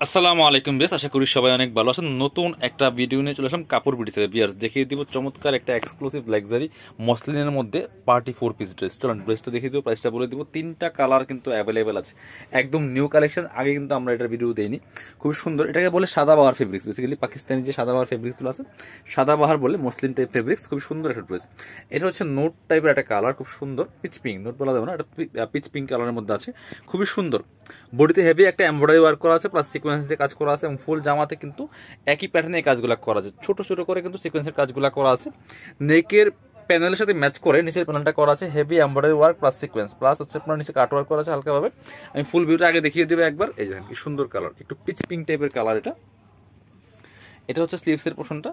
আসসালামু আলাইকুম বেশ, আশা করি সবাই অনেক ভালো আছেন। নতুন একটা ভিডিও নিয়ে চলে আসলাম কাপড় বিডি থেকে। বিয়ার্স দেখিয়ে দিব চমৎকার একটা এক্সক্লুসিভ লাক্সারি মসলিনের মধ্যে পার্টি 4 পিস ড্রেস। চলুন ড্রেসটা দেখিয়ে দিব, প্রাইসটা বলে দিব। 3টা কালার কিন্তু অ্যাভেলেবেল আছে, একদম নিউ কালেকশন। আগে কিন্তু আমরা এটার ভিডিও দেইনি। খুব সুন্দর, এটাকে বলে সাদাবাহার ফেব্রিক্স। বেসিক্যালি পাকিস্তানি যে সাদাবাহার ফেব্রিক্সগুলো আছে, সাদাবাহার বলে মসলিন টাইপ ফেব্রিক্স। খুব সুন্দর একটা ড্রেস। এটা হচ্ছে নোট টাইপের একটা কালার, খুব সুন্দর। পিচ পিঙ্ক, নোট বলা যাবে না, এটা পিচ পিঙ্ক কালারের মধ্যে আছে, খুবই সুন্দর। বডিতে হেভি একটা এমব্রয়ডারি ওয়ার্ক করা আছে, প্লাস সিকোয়েন্স দিয়ে কাজ করা আছে, এবং ফুল জামাতে কিন্তু একই প্যাটার্নে এই কাজগুলো করা আছে। ছোট ছোট করে কিন্তু সিকোয়েন্সের কাজগুলো করা আছে। নেকের প্যানেলের সাথে ম্যাচ করে নিচের প্যানেলটা করা আছে heavy embroidery work plus sequence, plus হচ্ছে আপনার নিচে কাট ওয়ার্ক করা আছে হালকাভাবে। আমি ফুল ভিউটা আগে দেখিয়ে দেবো একবার। এই যে কি সুন্দর কালার, একটু পিচ পিঙ্ক টাইপের কালার। এটা হচ্ছে স্লিভসের পোর্শনটা,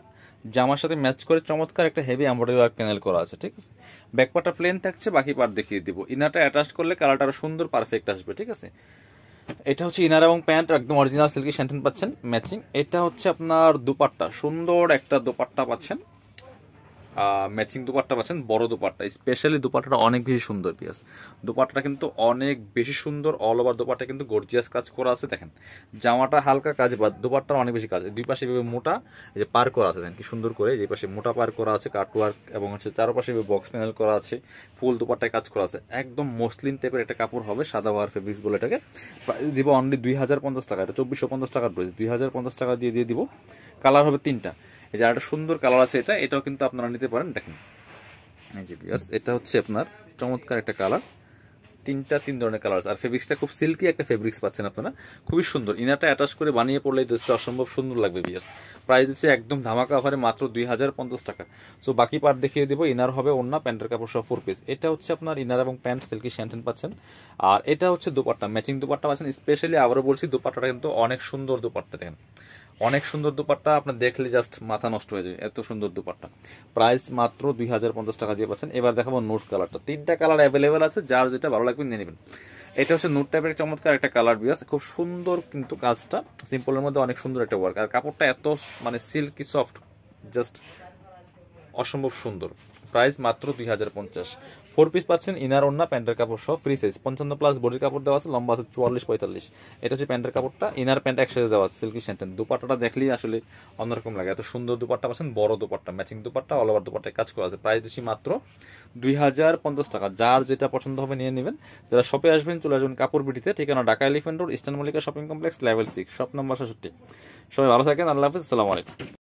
জামার সাথে ম্যাচ করে চমৎকার একটা হেভি এমব্রয়ডারি ওয়ার্ক প্যানেল করা আছে, ঠিক আছে। ব্যাক পার্টটা প্লেন থাকছে, বাকি পার্ট দেখিয়ে দিব। ইনারটা অ্যাটাচ করলে কালারটা আরো সুন্দর পারফেক্ট আসবে, ঠিক আছে। এটা হচ্ছে ইনার এবং প্যান্ট একদম অরিজিনাল সিল্কি স্যান্টেন পাচ্ছেন ম্যাচিং। এটা হচ্ছে আপনার দুপাট্টা, সুন্দর একটা দুপাট্টা পাচ্ছেন, ম্যাচিং দুপাট্টা পাচ্ছেন, বড় দুপাট্টা। স্পেশালি দুপাট্টাটা অনেক বেশি সুন্দর। পিয়াস দুপাট্টাটা কিন্তু অনেক বেশি সুন্দর। অল ওভার দুপাট্টা কিন্তু গর্জিয়াস কাজ করা আছে। দেখেন জামাটা হালকা কাজ, বা দুপাট্টার অনেক বেশি কাজ। দুই পাশে মোটা এই যে পার করা আছে, দেখেন কি সুন্দর করে। যে পাশে মোটা পার করা আছে কাটওয়ার্ক, এবং হচ্ছে চারপাশে বক্স প্যানেল করা আছে, ফুল দুপাট্টায় কাজ করা আছে। একদম মসলিন টাইপের একটা কাপড় হবে, সাদাবাহার ফেব্রিক্স বলে এটাকে। প্রাইস দিব অনলি 2050 টাকা। এটা 2450 টাকার প্রাইস, 2050 টাকা দিয়ে দিব। কালার হবে 3টা। এই যে একটা সুন্দর কালার আছে, এটাও কিন্তু আপনারা নিতে পারেন। দেখেন এই যে ভিউয়ার্স, এটা হচ্ছে আপনার চমৎকার একটা কালার। তিন ধরনের কালার আছে, আর ফেব্রিক্সটা খুব সিল্কি একটা ফেব্রিক্স পাচ্ছেন আপনারা, খুবই সুন্দর। ইনারটা অ্যাটাচ করে বানিয়ে পড়লে এই ড্রেসটা অসম্ভব সুন্দর লাগবে। ভিউয়ার্স প্রাইস দিচ্ছে একদম ধামাকা অফারে মাত্র 2050 টাকা। সো বাকি পার্ট দেখিয়ে দেবো। ইনার হবে ওড়না, প্যান্টের কাপড় সহ 4 পিস। এটা হচ্ছে আপনার ইনার এবং প্যান্ট সিল্কি স্যান্টেন পাচ্ছেন। আর এটা হচ্ছে দুপাট্টা, ম্যাচিং দুপাট্টা পাচ্ছেন। স্পেশালি আবারও বলছি, দুপাট্টাটা কিন্তু অনেক সুন্দর দুপাট্টা। দেখেন অনেক সুন্দর দুপাট্টা, আপনার দেখলে জাস্ট মাথা নষ্ট হয়ে যাবে, এত সুন্দর দুপাট্টা। প্রাইস মাত্র 2050 টাকা দিয়ে পাচ্ছেন। এবার দেখাবো নোট কালারটা। 3টা কালার অ্যাভেলেবেল আছে, যার যেটা ভালো লাগবে নিয়ে নেবেন। এটা হচ্ছে নোট টাইপের চমৎকার একটা কালার। বিয়াস খুব সুন্দর কিন্তু কাজটা, সিম্পলের মধ্যে অনেক সুন্দর একটা ওয়ার্ক। আর কাপড়টা এত মানে সিল্কি সফট, জাস্ট অসম্ভব সুন্দর। প্রাইস মাত্র 2050। 4 পিস পাচ্ছেন, ইনার ওড়না প্যান্টের কাপড় সহ, ফ্রি সাইজ 55+ বডির কাপড় দেওয়া আছে, লম্বা আছে 44-45। এটা হচ্ছে প্যান্টের কাপড়টা, ইনার প্যান্ট একসাথে দেওয়া আছে সিল্কি স্যান্টেন। দুপাট্টাটা দেখলেই আসলে অন্যরকম লাগে, এত সুন্দর দুপাট্টা পাচ্ছেন, বড় dupatta, matching dupatta, all over দুপাট্টায় কাজ করা আছে। প্রাইস দিচ্ছি মাত্র 2050 টাকা। যার যেটা পছন্দ হবে নিয়ে নেবেন। যারা শপে আসবেন চলে আসবেন কাপড় বিটিতে, ঠিকানা Dhaka elephant road, eastern Mallika shopping complex, level 6, shop number 67। সবাই ভালো থাকেন, আল্লাহ হাফিজ, আসসালামু আলাইকুম।